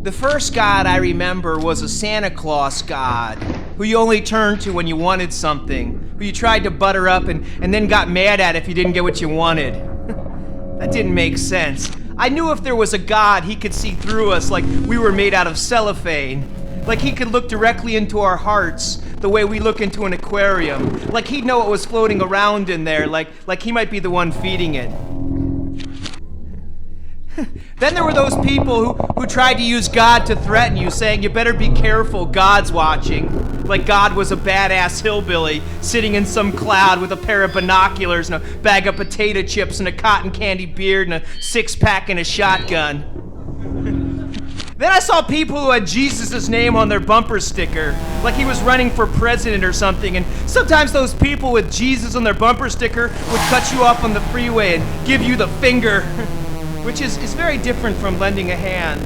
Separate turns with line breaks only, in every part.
The first God I remember was a Santa Claus God, who you only turned to when you wanted something, who you tried to butter up and then got mad at if you didn't get what you wanted. That didn't make sense. I knew if there was a God, he could see through us like we were made out of cellophane. Like he could look directly into our hearts the way we look into an aquarium. Like he'd know what was floating around in there, like he might be the one feeding it. Then there were those people who tried to use God to threaten you, saying, you better be careful, God's watching. Like God was a badass hillbilly sitting in some cloud with a pair of binoculars and a bag of potato chips and a cotton candy beard and a six-pack and a shotgun. Then I saw people who had Jesus' name on their bumper sticker, like he was running for president or something, and sometimes those people with Jesus on their bumper sticker would cut you off on the freeway and give you the finger. Which is very different from lending a hand.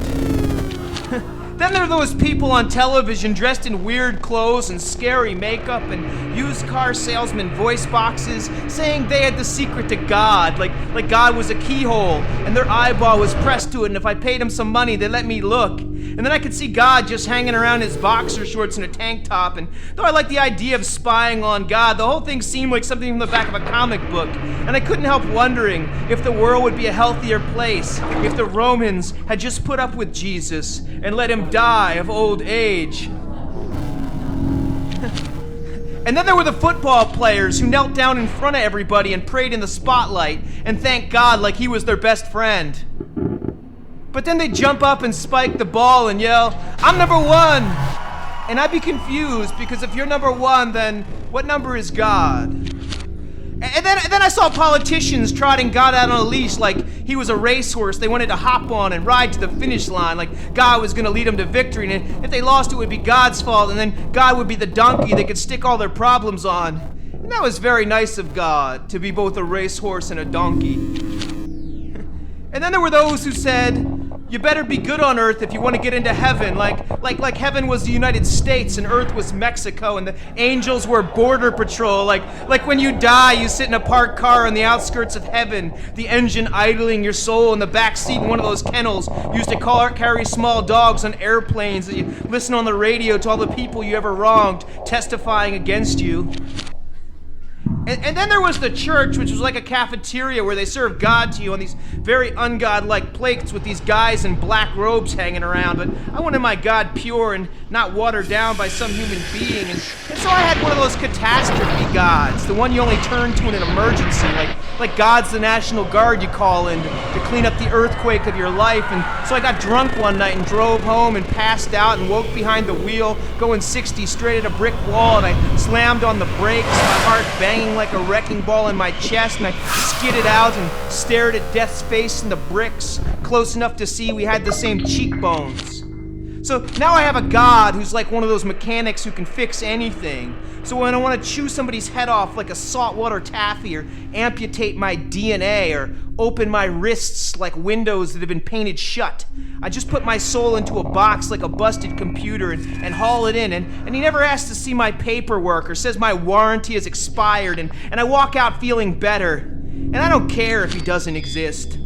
Then there are those people on television dressed in weird clothes and scary makeup and used car salesman voice boxes saying they had the secret to God, like God was a keyhole and their eyeball was pressed to it, and if I paid them some money, they'd let me look. And then I could see God just hanging around his boxer shorts and a tank top, and though I liked the idea of spying on God, the whole thing seemed like something from the back of a comic book, and I couldn't help wondering if the world would be a healthier place if the Romans had just put up with Jesus and let him die of old age. And then there were the football players who knelt down in front of everybody and prayed in the spotlight and thanked God like he was their best friend. But then they'd jump up and spike the ball and yell, "I'm number one!" And I'd be confused, because if you're number one, then what number is God? And then I saw politicians trotting God out on a leash like he was a racehorse they wanted to hop on and ride to the finish line, like God was going to lead them to victory, and if they lost it would be God's fault, and then God would be the donkey they could stick all their problems on. And that was very nice of God, to be both a racehorse and a donkey. And then there were those who said, you better be good on earth if you want to get into heaven, like heaven was the United States and earth was Mexico and the angels were border patrol, like when you die you sit in a parked car on the outskirts of heaven, the engine idling your soul in the back seat in one of those kennels used to carry small dogs on airplanes, that you listen on the radio to all the people you ever wronged testifying against you. And then there was the church, which was like a cafeteria where they served God to you on these very ungodlike plates with these guys in black robes hanging around. But I wanted my God pure and not watered down by some human being. And so I had one of those catastrophe gods, the one you only turn to in an emergency, like God's the National Guard you call in to clean up the earthquake of your life. And so I got drunk one night and drove home and passed out and woke behind the wheel, going 60 straight at a brick wall, and I slammed on the brakes, my heart banging like a wrecking ball in my chest, and I skidded out and stared at death's face in the bricks, close enough to see we had the same cheekbones. So now I have a God who's like one of those mechanics who can fix anything. So when I want to chew somebody's head off like a saltwater taffy, or amputate my DNA, or open my wrists like windows that have been painted shut, I just put my soul into a box like a busted computer and haul it in, and he never asks to see my paperwork or says my warranty has expired, and I walk out feeling better. And I don't care if he doesn't exist.